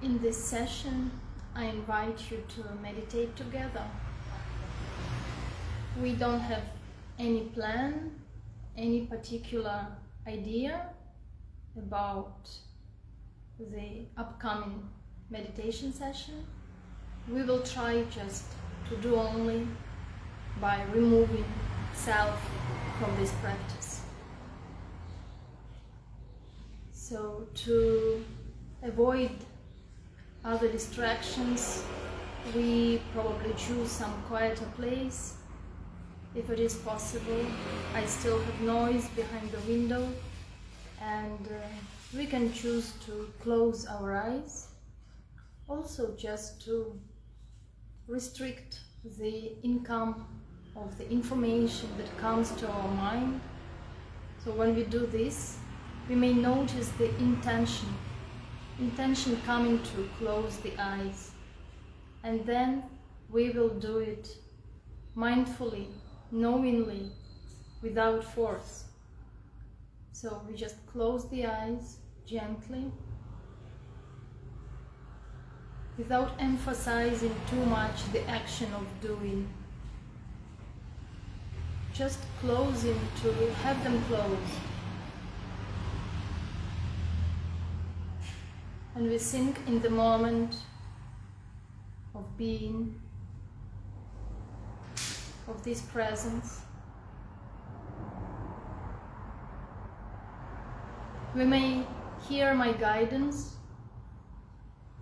In this session, I invite you to meditate together. We don't have any plan, any particular idea about the upcoming meditation session. We will try just to do only by removing self from this practice. So to avoid other distractions, we probably choose some quieter place. If it is possible, I still have noise behind the window, and we can choose to close our eyes. Also just to restrict the income of the information that comes to our mind. So when we do this, we may notice the intention coming to close the eyes, and then we will do it mindfully, knowingly, without force. So we just close the eyes gently, without emphasizing too much the action of doing. Just closing to have them closed. And we sink in the moment of being, of this presence. We may hear my guidance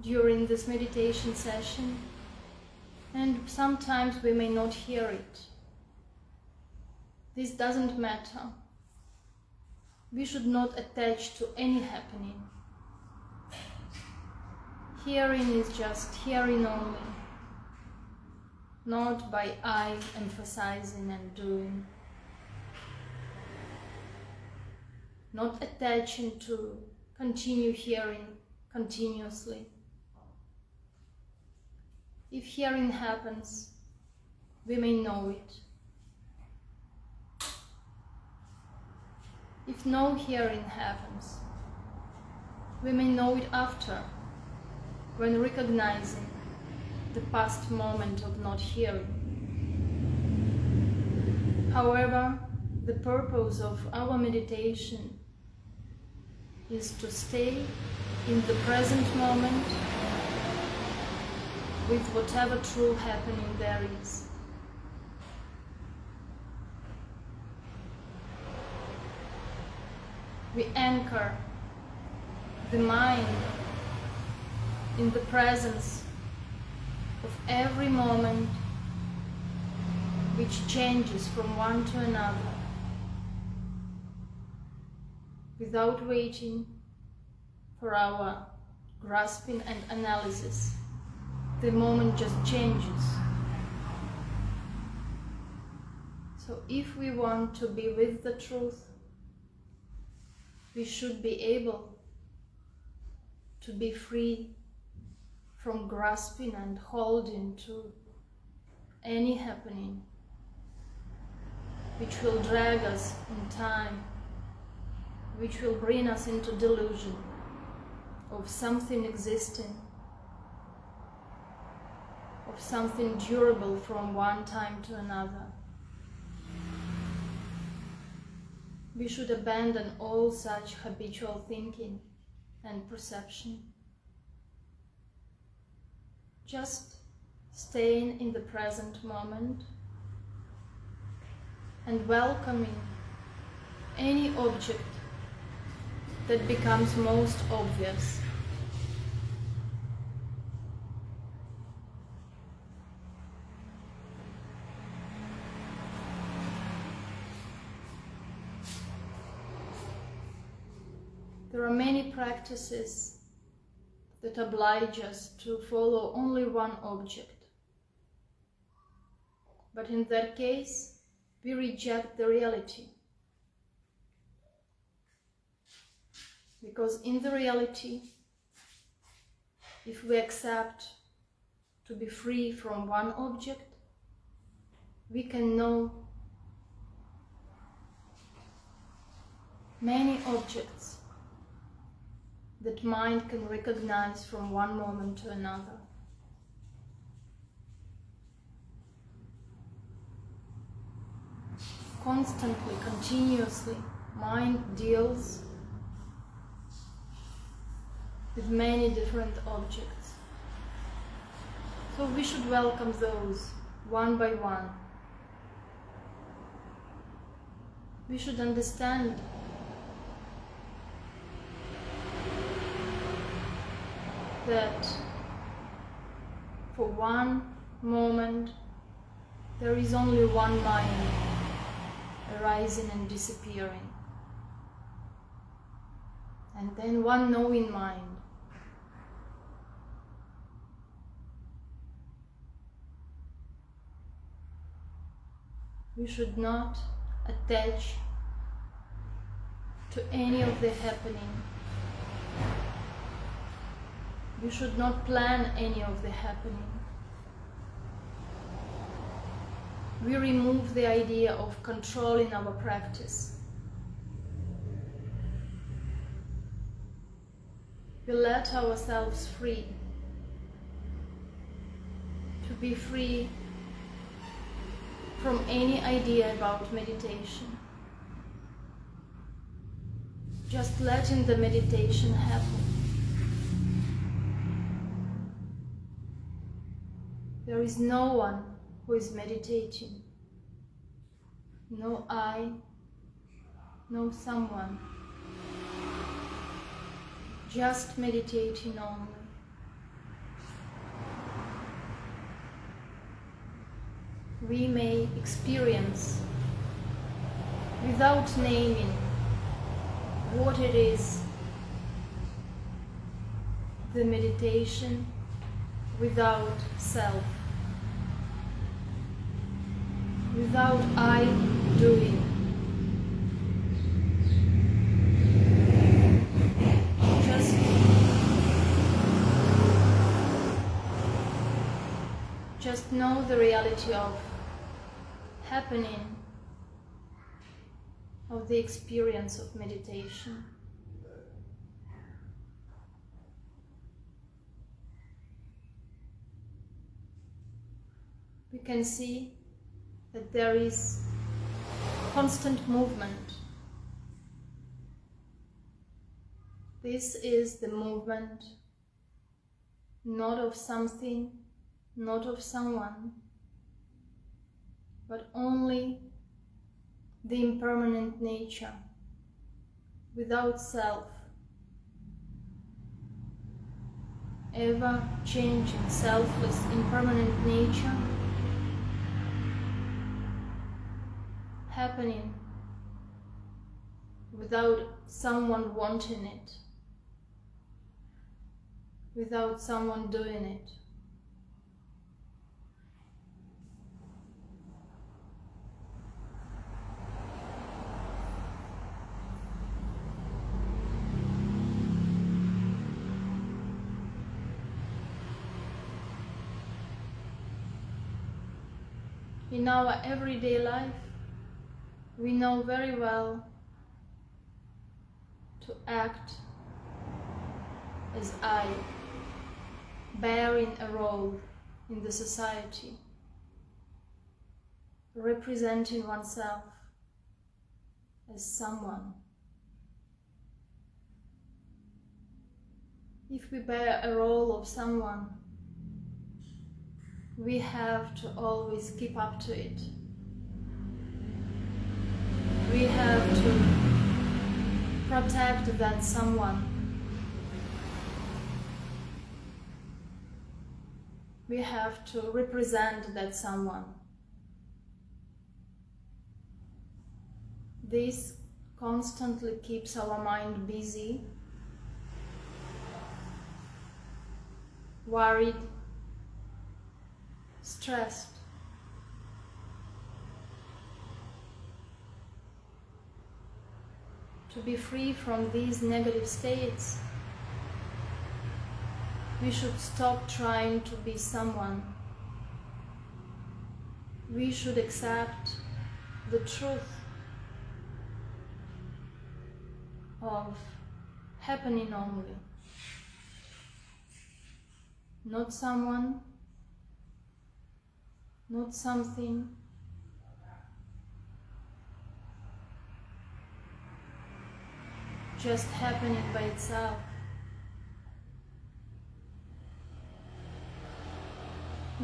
during this meditation session, and sometimes we may not hear it. This doesn't matter. We should not attach to any happening. Hearing is just hearing only, not by I emphasizing and doing. Not attaching to continue hearing continuously. If hearing happens, we may know it. If no hearing happens, we may know it after, when recognizing the past moment of not hearing. However, the purpose of our meditation is to stay in the present moment with whatever true happening there is. We anchor the mind in the presence of every moment which changes from one to another, without waiting for our grasping and analysis. The moment just changes. So if we want to be with the truth, we should be able to be free from grasping and holding to any happening which will drag us in time, which will bring us into delusion of something existing, of something durable from one time to another. We should abandon all such habitual thinking and perception. Just staying in the present moment and welcoming any object that becomes most obvious. There are many practices that oblige us to follow only one object. But in that case, we reject the reality. Because in the reality, if we accept to be free from one object, we can know many objects that mind can recognize from one moment to another. Constantly, continuously, mind deals with many different objects. So we should welcome those one by one. We should understand that for one moment there is only one mind arising and disappearing, and then one knowing mind. We should not attach to any of the happening. We should not plan any of the happening. We remove the idea of controlling our practice. We let ourselves free, to be free from any idea about meditation. Just letting the meditation happen. There is no one who is meditating. No I, no someone. Just meditating only. We may experience, without naming what it is, the meditation without self, without I doing. Just know the reality of happening, of the experience of meditation. We can see that there is constant movement. This is the movement not of something, not of someone, but only the impermanent nature, without self, ever-changing, selfless, impermanent nature, happening without someone wanting it, without someone doing it. In our everyday life, we know very well to act as I, bearing a role in the society, representing oneself as someone. If we bear a role of someone, we have to always keep up to it. We have to protect that someone. We have to represent that someone. This constantly keeps our mind busy, worried, stressed. To be free from these negative states, we should stop trying to be someone. We should accept the truth of happening only. not someone, not something. Just happening by itself.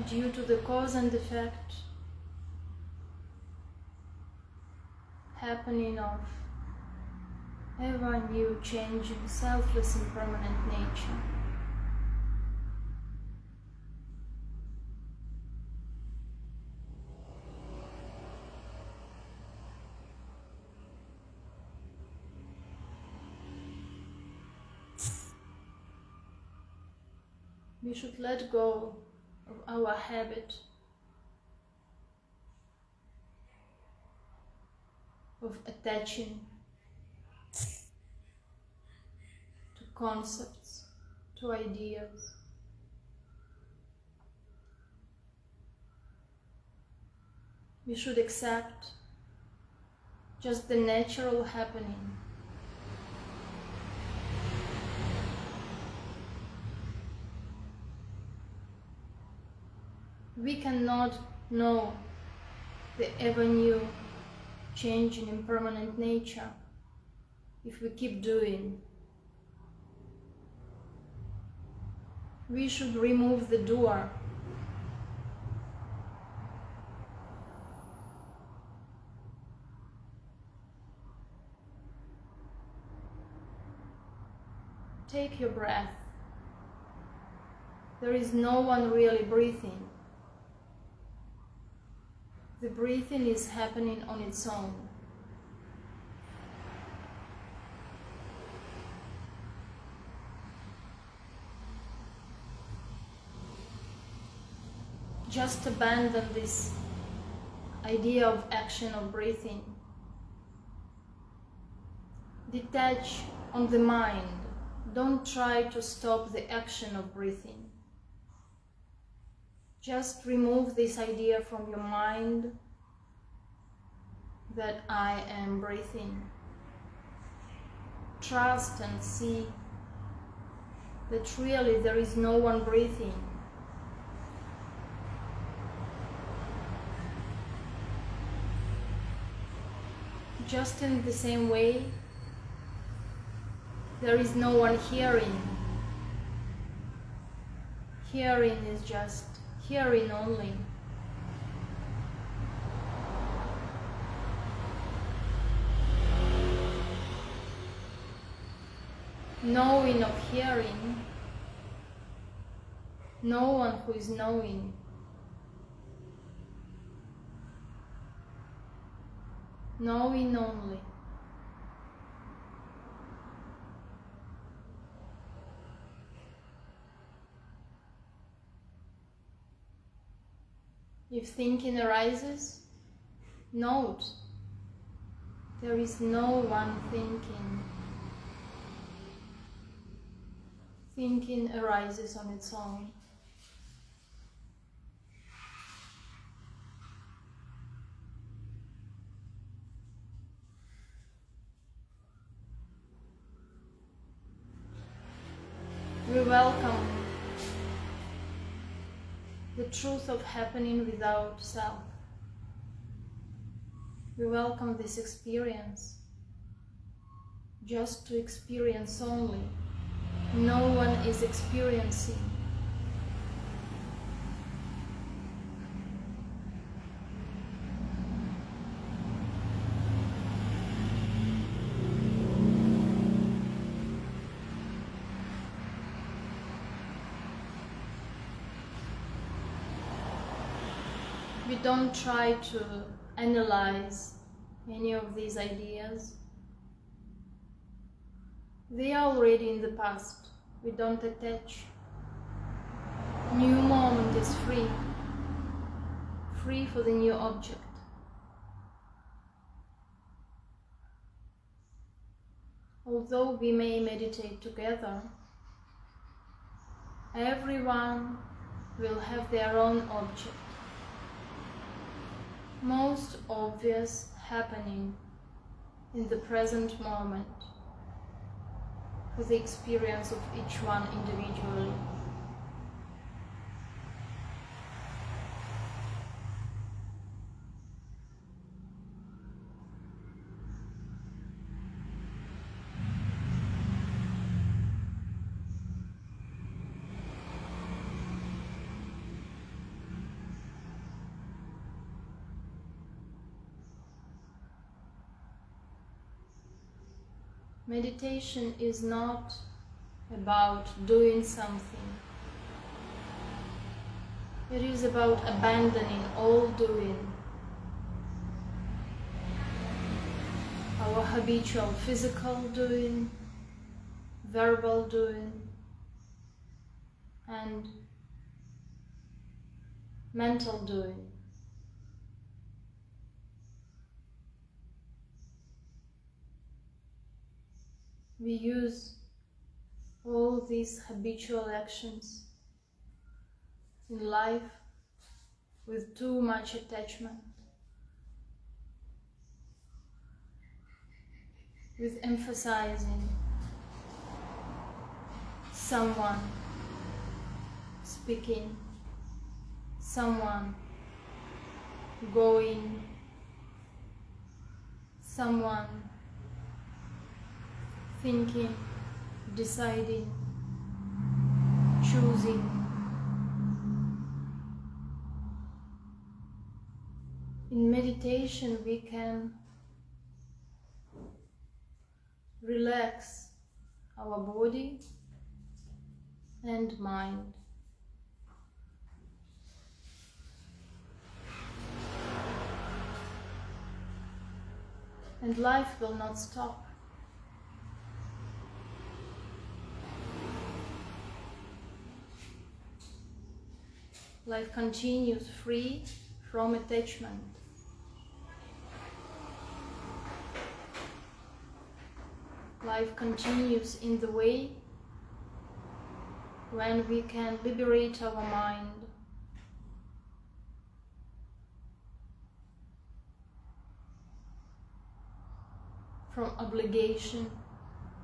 Due to the cause and effect happening of ever new changing, selfless, impermanent nature. We should let go of our habit of attaching to concepts, to ideas. We should accept just the natural happening. We cannot know the ever new changing impermanent nature if we keep doing. We should remove the doer. Take your breath. There is no one really breathing. The breathing is happening on its own. Just abandon this idea of action of breathing. Detach on the mind. Don't try to stop the action of breathing. Just remove this idea from your mind that I am breathing. Trust and see that really there is no one breathing. Just in the same way, there is no one hearing. Hearing is just hearing only. Knowing of hearing, no one who is knowing. Knowing only. If thinking arises, note, there is no one thinking. Thinking arises on its own. We welcome the truth of happening without self. We welcome this experience, just to experience only. No one is experiencing. We don't try to analyze any of these ideas. They are already in the past. We don't attach. New moment is free. Free for the new object. Although we may meditate together, everyone will have their own object. Most obvious happening in the present moment for the experience of each one individually. Meditation is not about doing something. It is about abandoning all doing. Our habitual physical doing, verbal doing, and mental doing. We use all these habitual actions in life with too much attachment, with emphasizing someone speaking, someone going, someone thinking, deciding, choosing. In meditation, we can relax our body and mind. And life will not stop. Life continues free from attachment. Life continues in the way when we can liberate our mind from obligation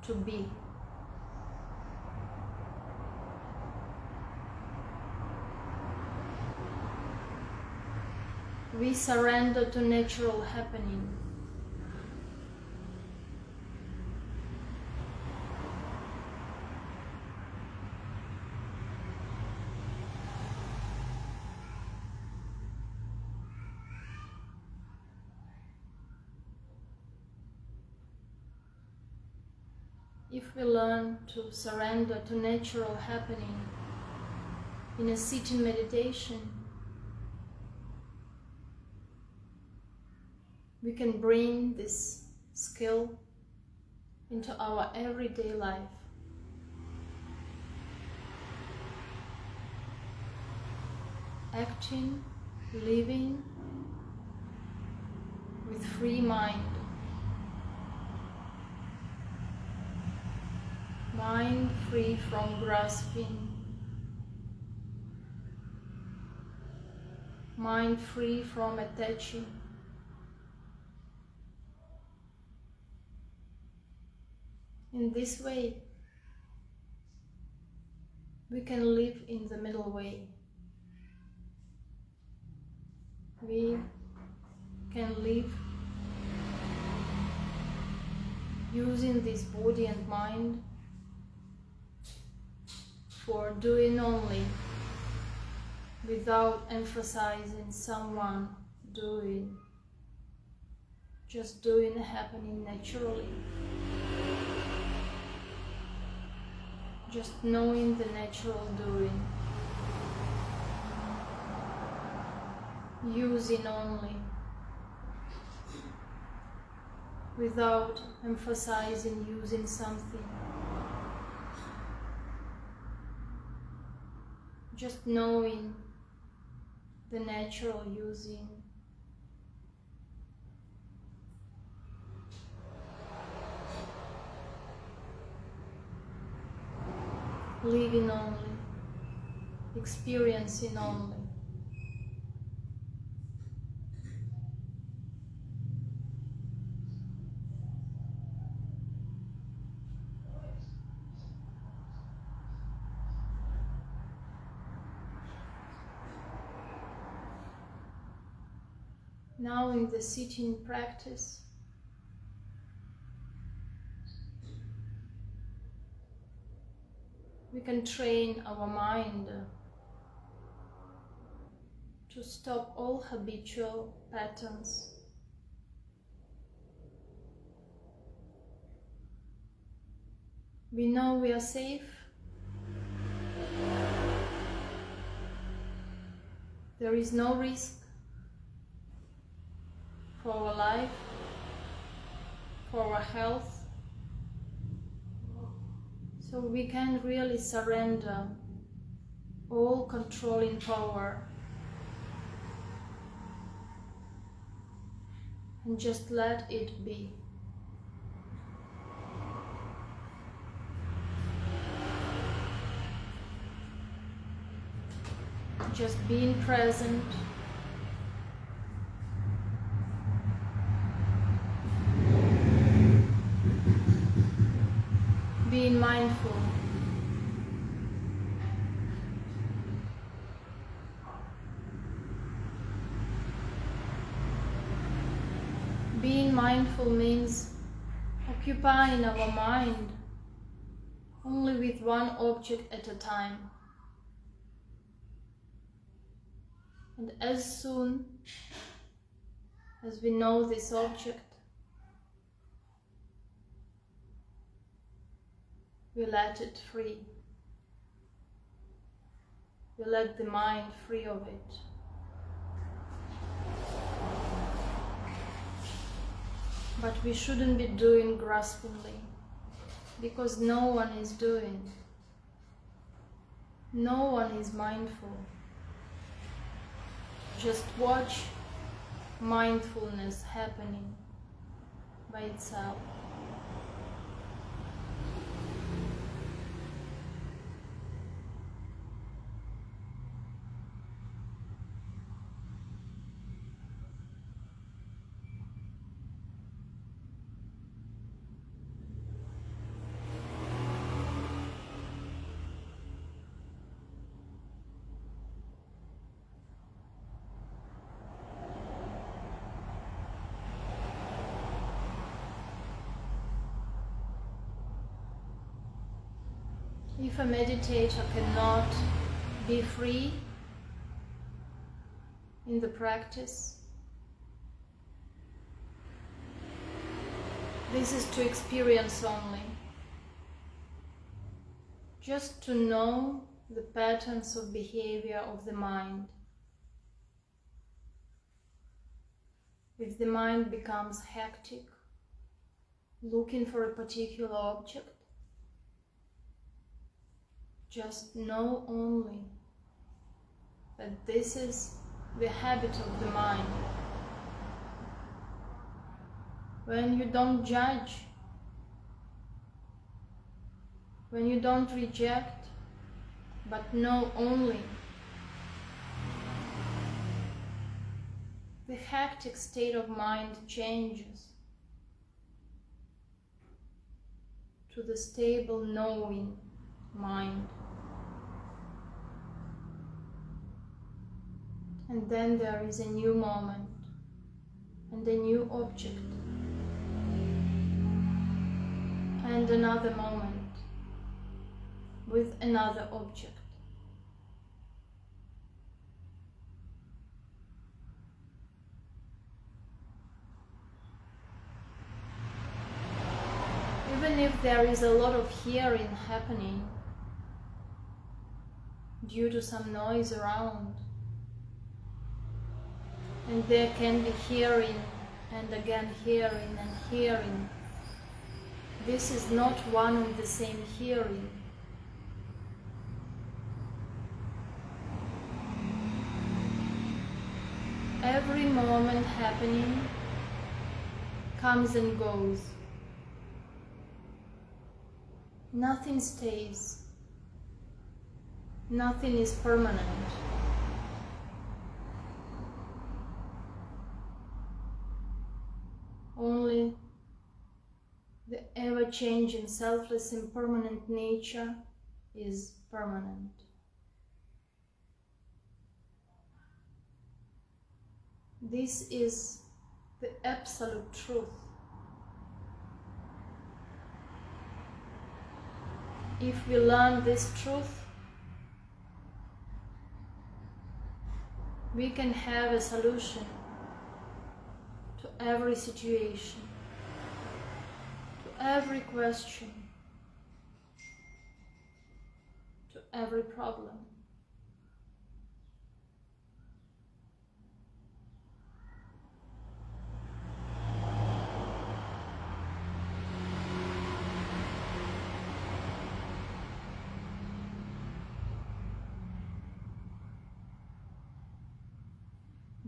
to be. We surrender to natural happening. If we learn to surrender to natural happening in a sitting meditation, we can bring this skill into our everyday life. Acting, living with free mind. Mind free from grasping. Mind free from attaching. In this way, we can live in the middle way. We can live using this body and mind for doing only, without emphasizing someone doing, just doing happening naturally. Just knowing the natural doing, using only, without emphasizing using something. Just knowing the natural using. Living only, experiencing only. Now in the sitting practice, we can train our mind to stop all habitual patterns. We know we are safe. There is no risk for our life, for our health. So we can really surrender all controlling power and just let it be. Just being present, being mindful, being mindful means occupying our mind only with one object at a time. And as soon as we know this object, we let it free. We let the mind free of it. But we shouldn't be doing graspingly, because no one is doing. No one is mindful. Just watch mindfulness happening by itself. If a meditator cannot be free in the practice, this is to experience only, just to know the patterns of behavior of the mind. If the mind becomes hectic, looking for a particular object, just know only that this is the habit of the mind. When you don't judge, when you don't reject, but know only, the hectic state of mind changes to the stable knowing mind. And then there is a new moment and a new object and another moment with another object. Even if there is a lot of hearing happening due to some noise around, and there can be hearing and again hearing and hearing, this is not one and the same hearing. Every moment happening comes and goes. Nothing stays. Nothing is permanent. Only the ever-changing, selfless, impermanent nature is permanent. This is the absolute truth. If we learn this truth, we can have a solution to every situation, to every question, every problem.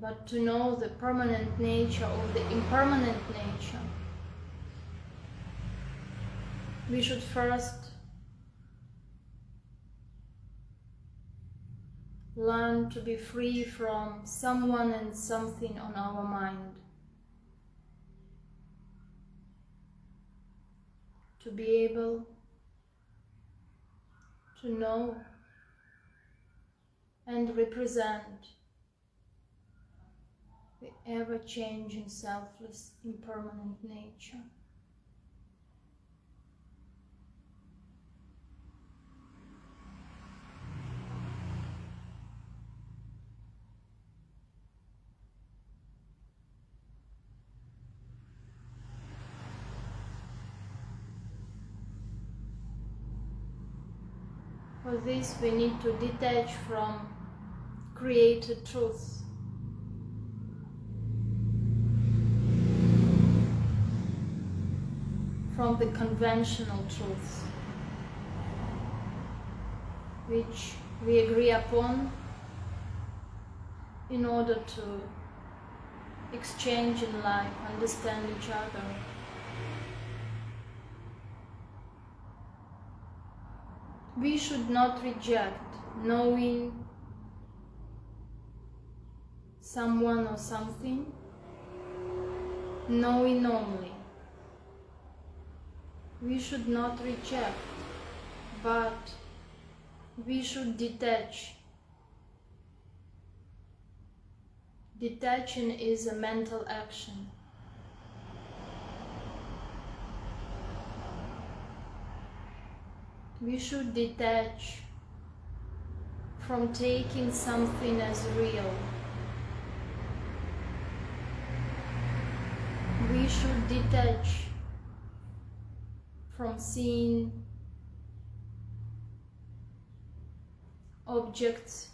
But to know the permanent nature of the impermanent nature, we should first learn to be free from someone and something on our mind. To be able to know and represent the ever-changing, selfless, impermanent nature. For this, we need to detach from created truths. From the conventional truths which we agree upon in order to exchange in life, understand each other. We should not reject knowing someone or something, knowing only. We should not reject, but we should detach. Detaching is a mental action. We should detach from taking something as real. We should detach from seeing objects,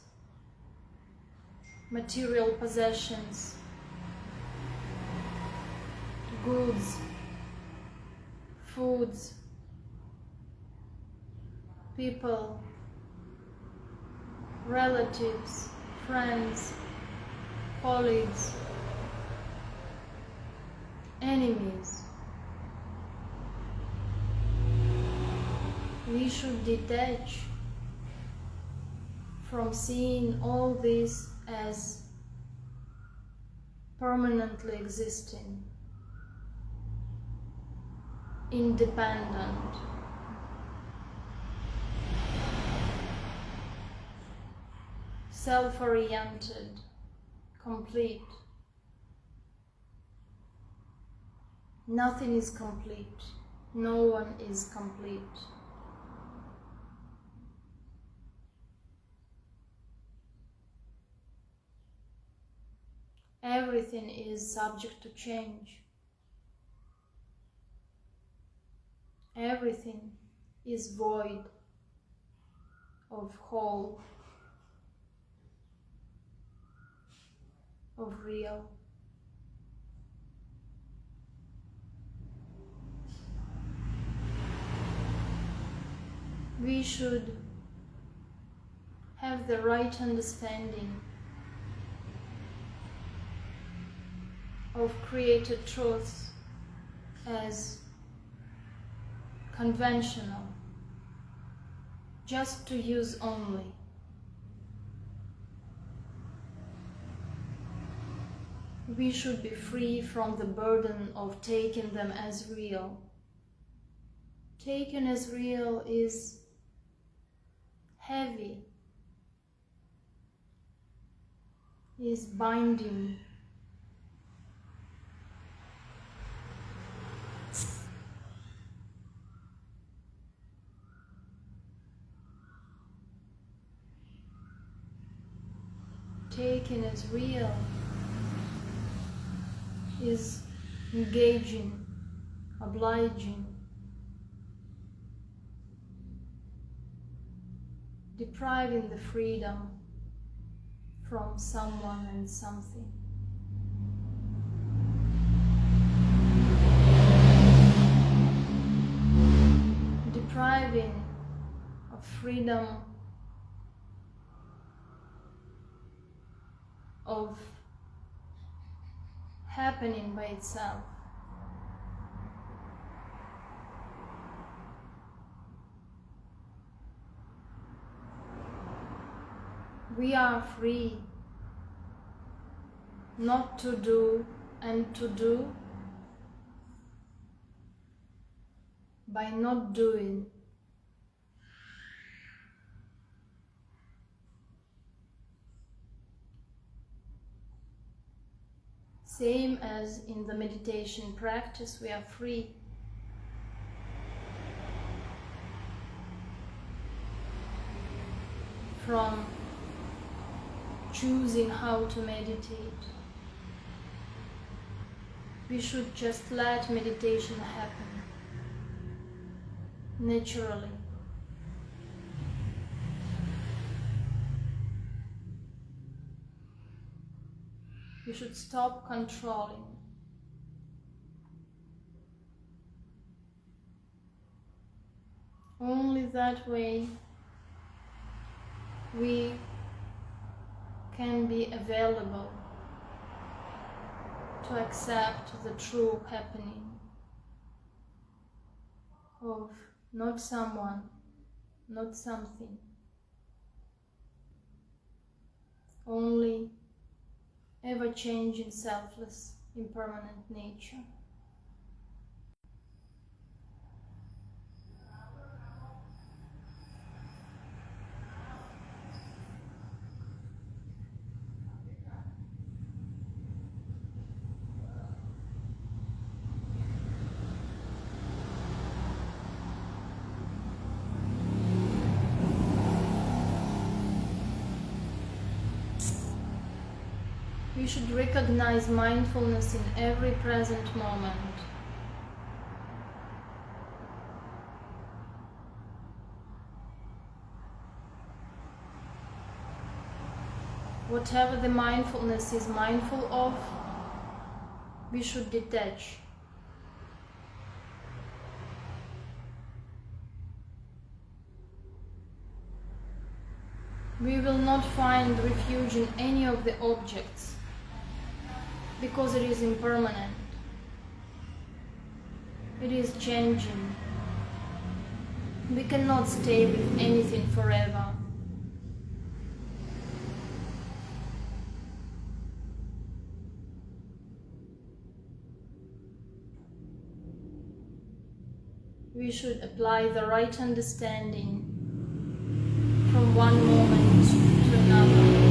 material possessions, goods, foods, people, relatives, friends, colleagues, enemies. We should detach from seeing all this as permanently existing, independent, self-oriented, complete. Nothing is complete. No one is complete. Everything is subject to change. Everything is void of whole, of real. We should have the right understanding of created truths as conventional, just to use only. We should be free from the burden of taking them as real. Taken as real is heavy, is binding. Taken as real is engaging, obliging. depriving the freedom from someone and something. Depriving of freedom of happening by itself. We are free not to do and to do by not doing. Same as in the meditation practice, we are free from choosing how to meditate. We should just let meditation happen naturally. We should stop controlling. Only that way we can be available to accept the true happening of not someone, not something, only ever-changing, selfless, impermanent nature. We should recognize mindfulness in every present moment. Whatever the mindfulness is mindful of, we should detach. We will not find refuge in any of the objects, because it is impermanent. It is changing. We cannot stay with anything forever. We should apply the right understanding from one moment to another.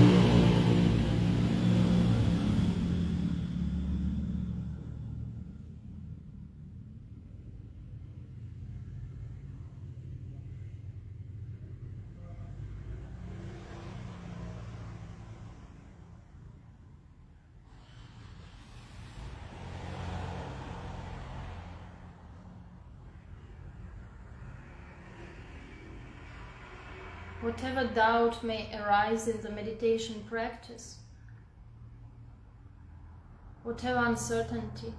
Whatever doubt may arise in the meditation practice, whatever uncertainty,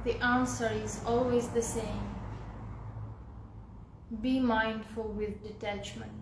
the answer is always the same. Be mindful with detachment.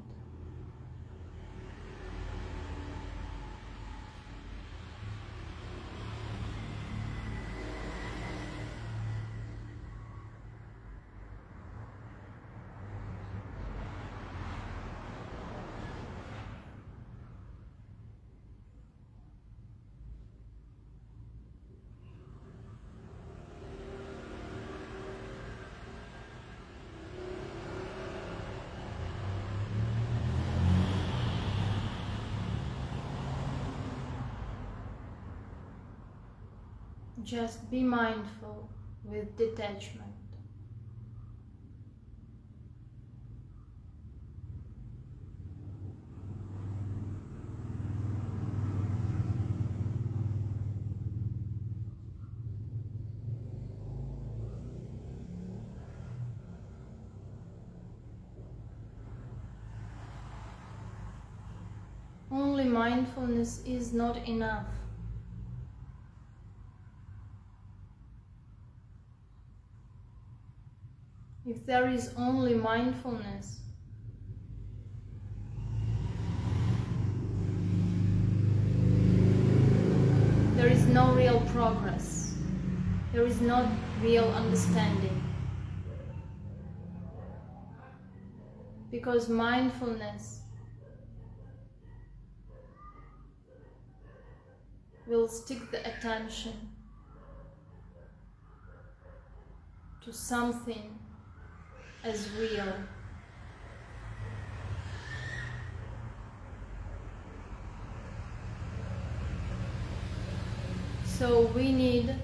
Just be mindful with detachment. mindfulness is not enough. If there is only mindfulness, there is no real progress. There is no real understanding. Because mindfulness will stick the attention to something as real. So we need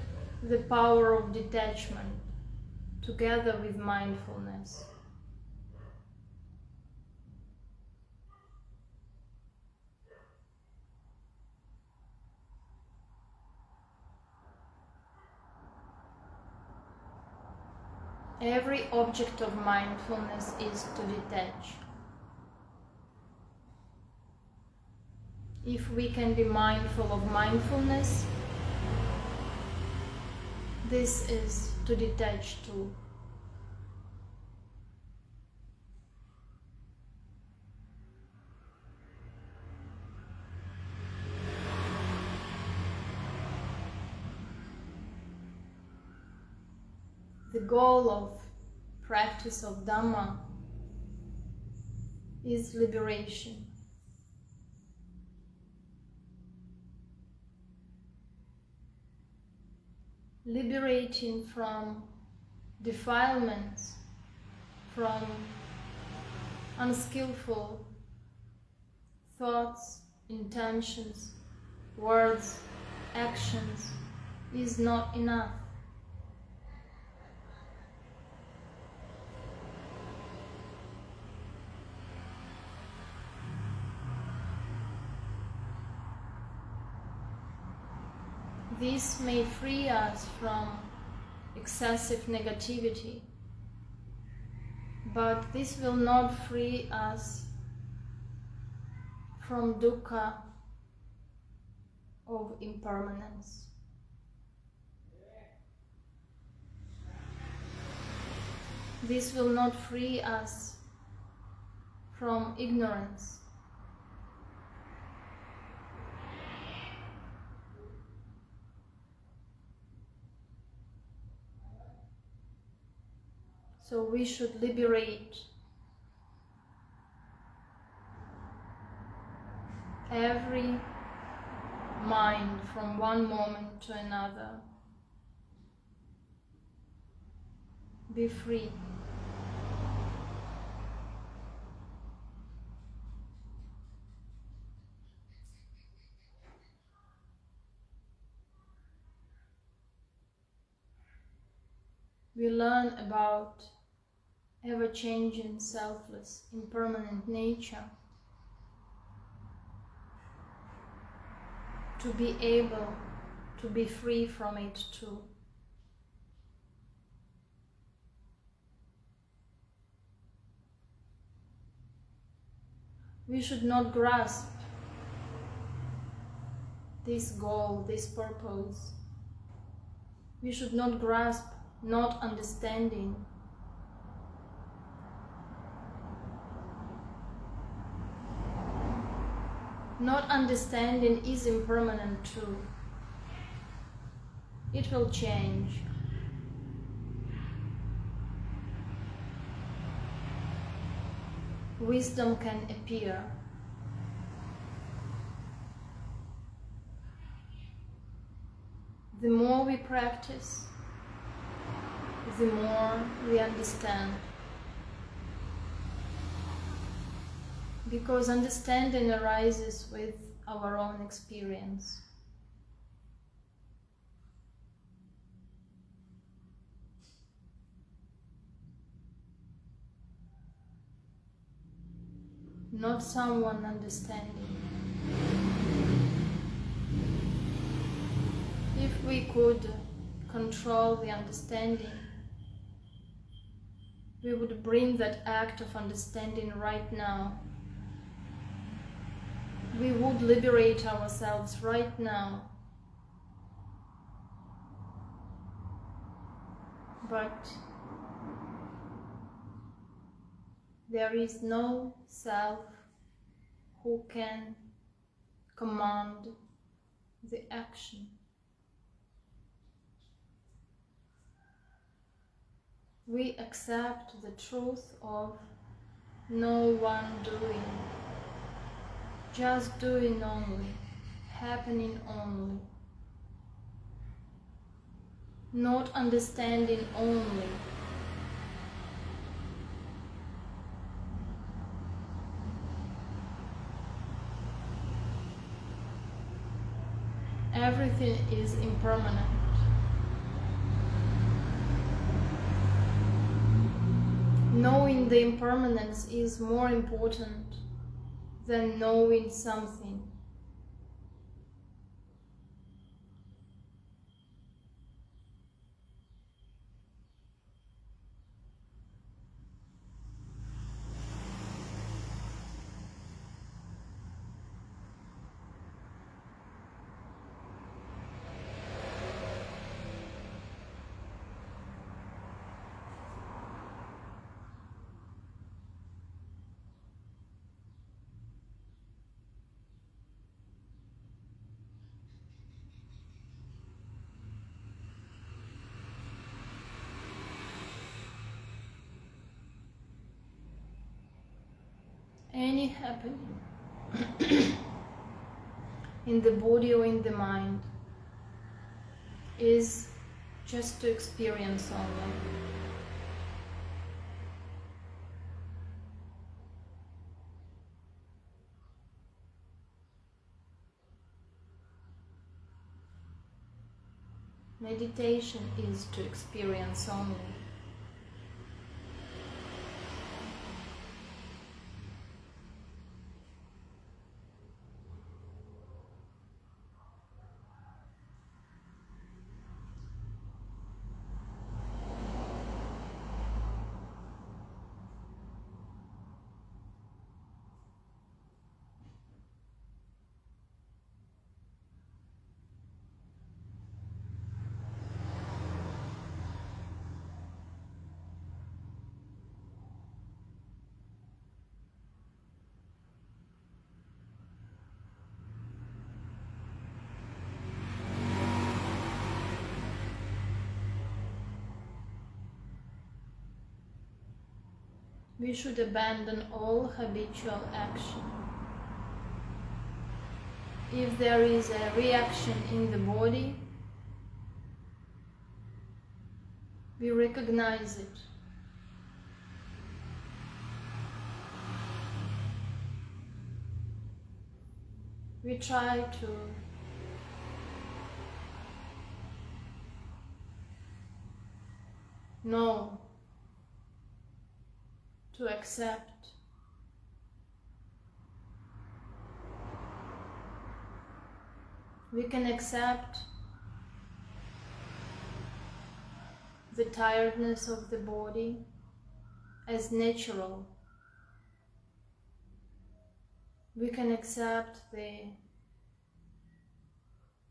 the power of detachment together with mindfulness. Every object of mindfulness is to detach. If we can be mindful of mindfulness, this is to detach too. The goal of practice of Dhamma is liberation. Liberating from defilements, from unskillful thoughts, intentions, words, actions is not enough. This may free us from excessive negativity, but this will not free us from dukkha of impermanence. This will not free us from ignorance. So we should liberate every mind from one moment to another. Be free. We learn about ever-changing, selfless, impermanent nature to be able to be free from it too. We should not grasp this goal, this purpose. We should not grasp not understanding. Not understanding is impermanent too. It will change. Wisdom can appear. The more we practice, the more we understand. Because understanding arises with our own experience. Not someone understanding. If we could control the understanding, we would bring that act of understanding right now. we would liberate ourselves right now. But there is no self who can command the action. We accept the truth of no one doing, just doing only, happening only, not understanding only. Everything is impermanent. Knowing the impermanence is more important than knowing something. Any happening in the body or in the mind is just to experience only. Meditation is to experience only. We should abandon all habitual action. If there is a reaction in the body, we recognize it. We try to know, to accept. We can accept the tiredness of the body as natural. We can accept the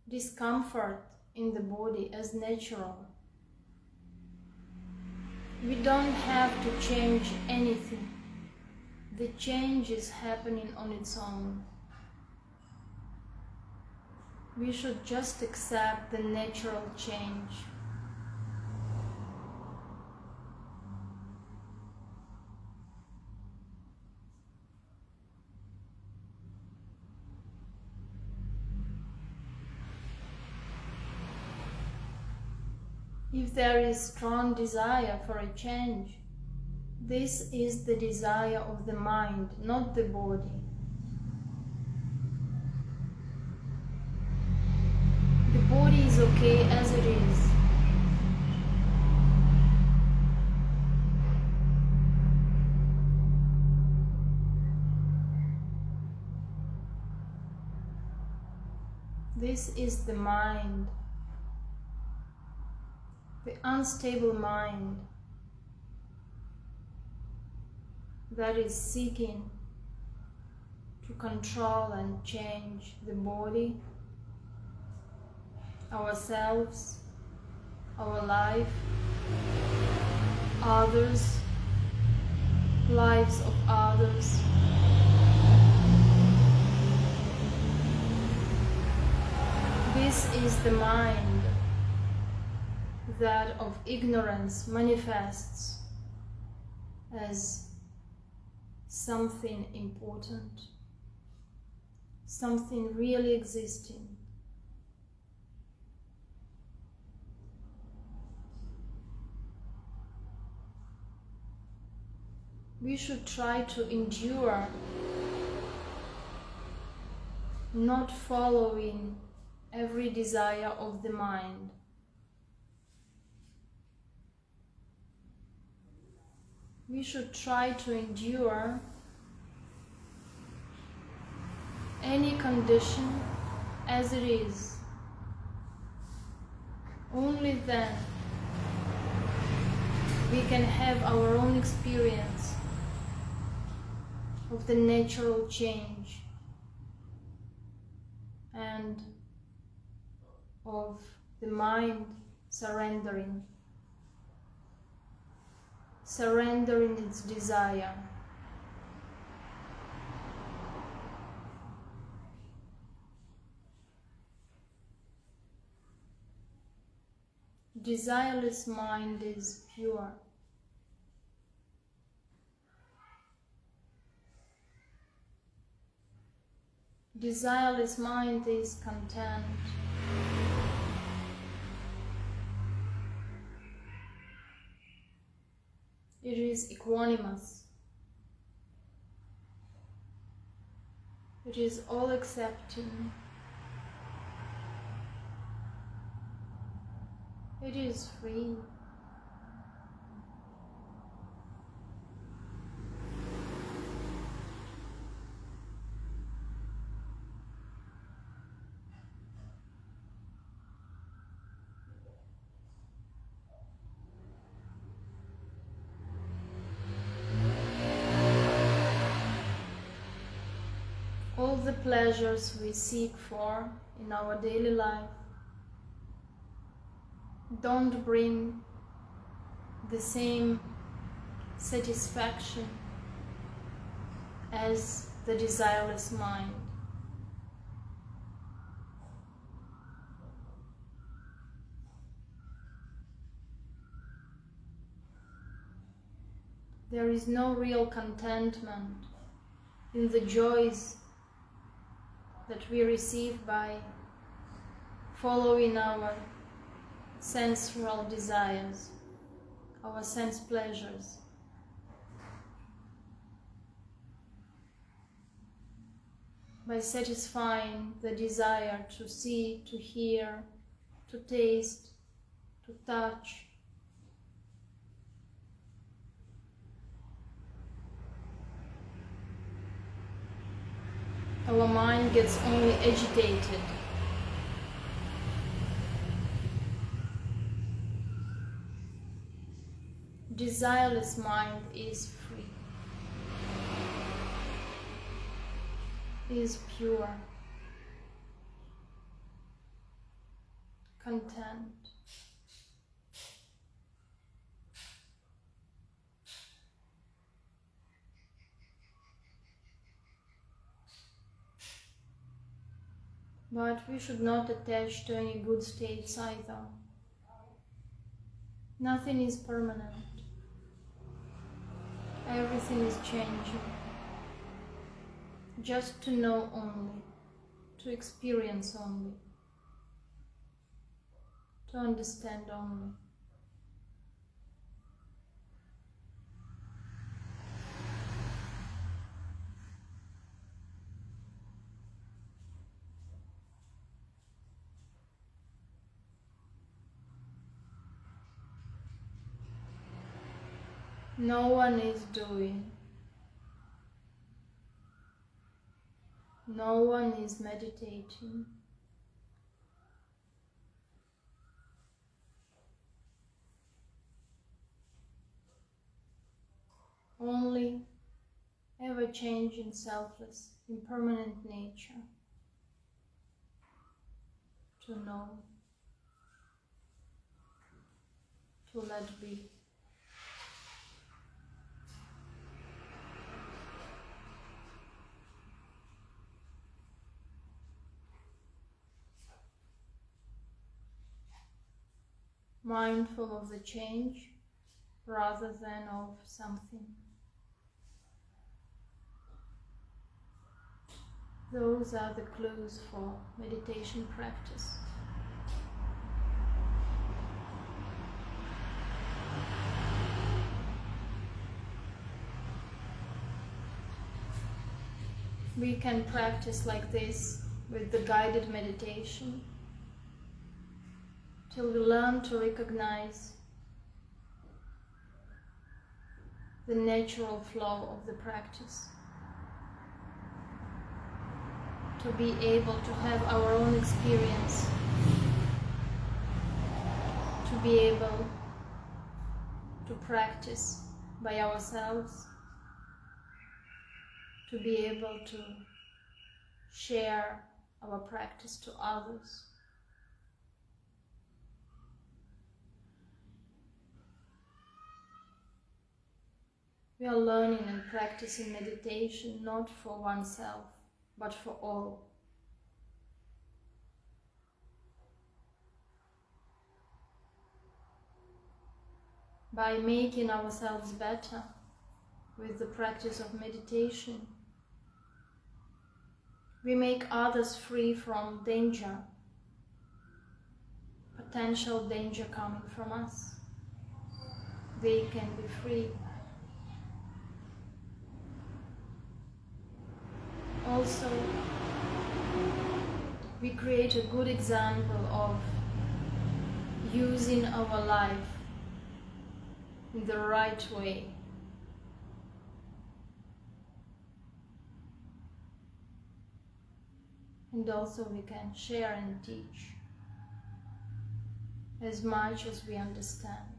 discomfort in the body as natural. We don't have to change anything. The change is happening on its own. We should just accept the natural change. If there is strong desire for a change, this is the desire of the mind, not the body. The body is okay as it is. This is the mind, the unstable mind that is seeking to control and change the body, ourselves, our life, others, lives of others. This is the mind that of ignorance manifests as something important, something really existing. We should try to endure, not following every desire of the mind. We should try to endure any condition as it is. Only then we can have our own experience of the natural change and of the mind surrendering its desire. Desireless mind is pure. Desireless mind is content. It is equanimous. It is all accepting. It is free. All the pleasures we seek for in our daily life don't bring the same satisfaction as the desireless mind. There is no real contentment in the joys that we receive by following our sensual desires, our sense pleasures. By satisfying the desire to see, to hear, to taste, to touch, our mind gets only agitated. Desireless mind is free, is pure, content. But we should not attach to any good states either. Nothing is permanent. Everything is changing. Just to know only, to experience only, to understand only. No one is doing. No one is meditating. Only ever ever-changing, selfless, impermanent nature. To know, to let be. Mindful of the change rather than of something. Those are the clues for meditation practice. We can practice like this with the guided meditation till we learn to recognize the natural flow of the practice, to be able to have our own experience, to be able to practice by ourselves, to be able to share our practice to others. We are learning and practicing meditation not for oneself, but for all. By making ourselves better with the practice of meditation, we make others free from danger, potential danger coming from us. They can be free. Also, we create a good example of using our life in the right way. And also we can share and teach as much as we understand,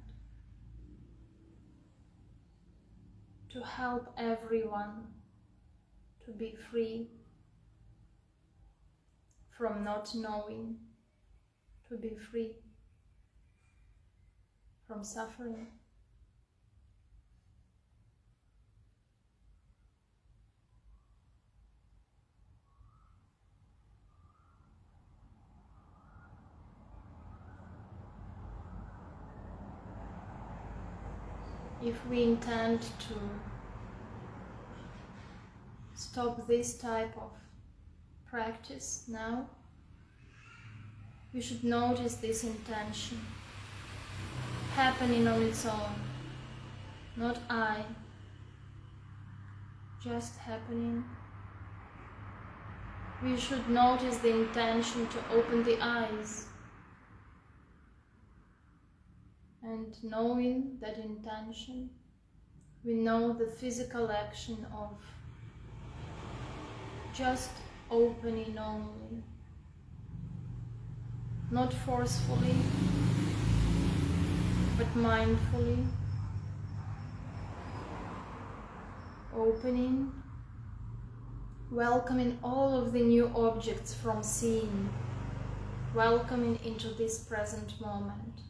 to help everyone to be free from not knowing, to be free from suffering. If we intend to stop this type of practice now, we should notice this intention happening on its own, not I, just happening. We should notice the intention to open the eyes, and knowing that intention, we know the physical action of just opening only, not forcefully, but mindfully, opening, welcoming all of the new objects from seeing, welcoming into this present moment.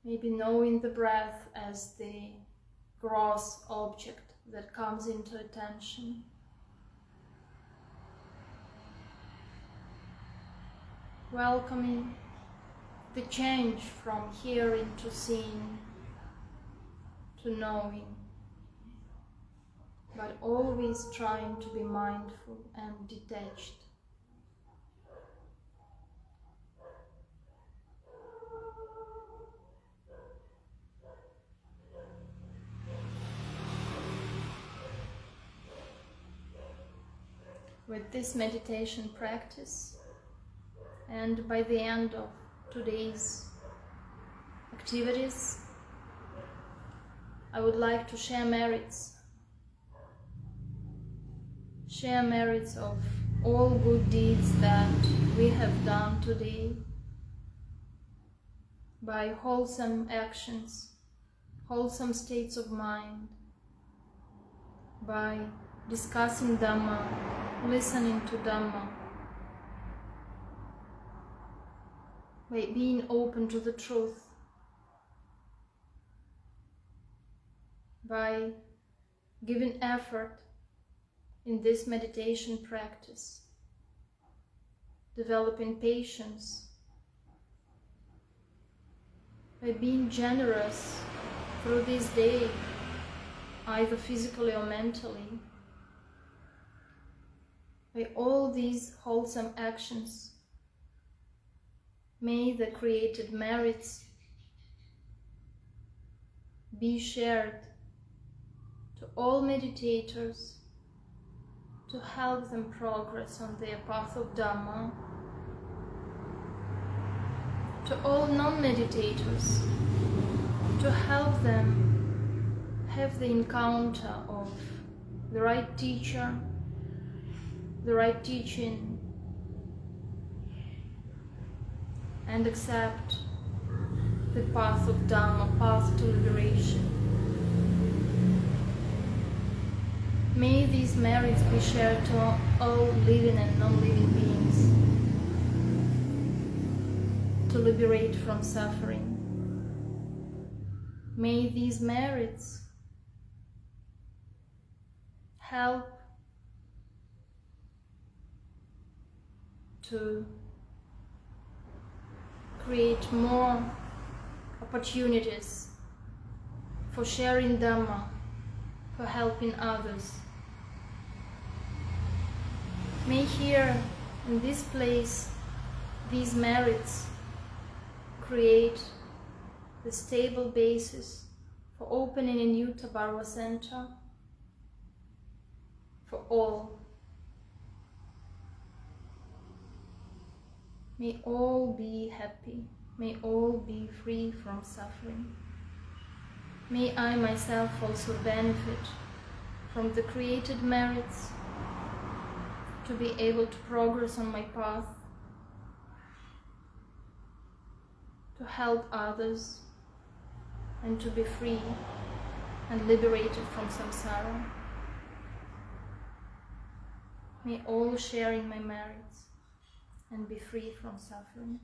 Maybe knowing the breath as the gross object that comes into attention. Welcoming the change from hearing to seeing to knowing, but always trying to be mindful and detached. With this meditation practice, and by the end of today's activities, I would like to share merits of all good deeds that we have done today by wholesome actions, wholesome states of mind by discussing Dhamma, listening to Dhamma, by being open to the truth, by giving effort in this meditation practice, developing patience, by being generous through this day, either physically or mentally. By all these wholesome actions, may the created merits be shared to all meditators to help them progress on their path of Dhamma, to all non-meditators to help them have the encounter of the right teacher, the right teaching, and accept the path of Dhamma, path to liberation. May these merits be shared to all living and non-living beings to liberate from suffering. May these merits help to create more opportunities for sharing Dhamma, for helping others. May here, in this place, these merits create the stable basis for opening a new Tabarwa center for all. May all be happy. May all be free from suffering. May I myself also benefit from the created merits to be able to progress on my path, to help others, and to be free and liberated from samsara. May all share in my merits and be free from suffering.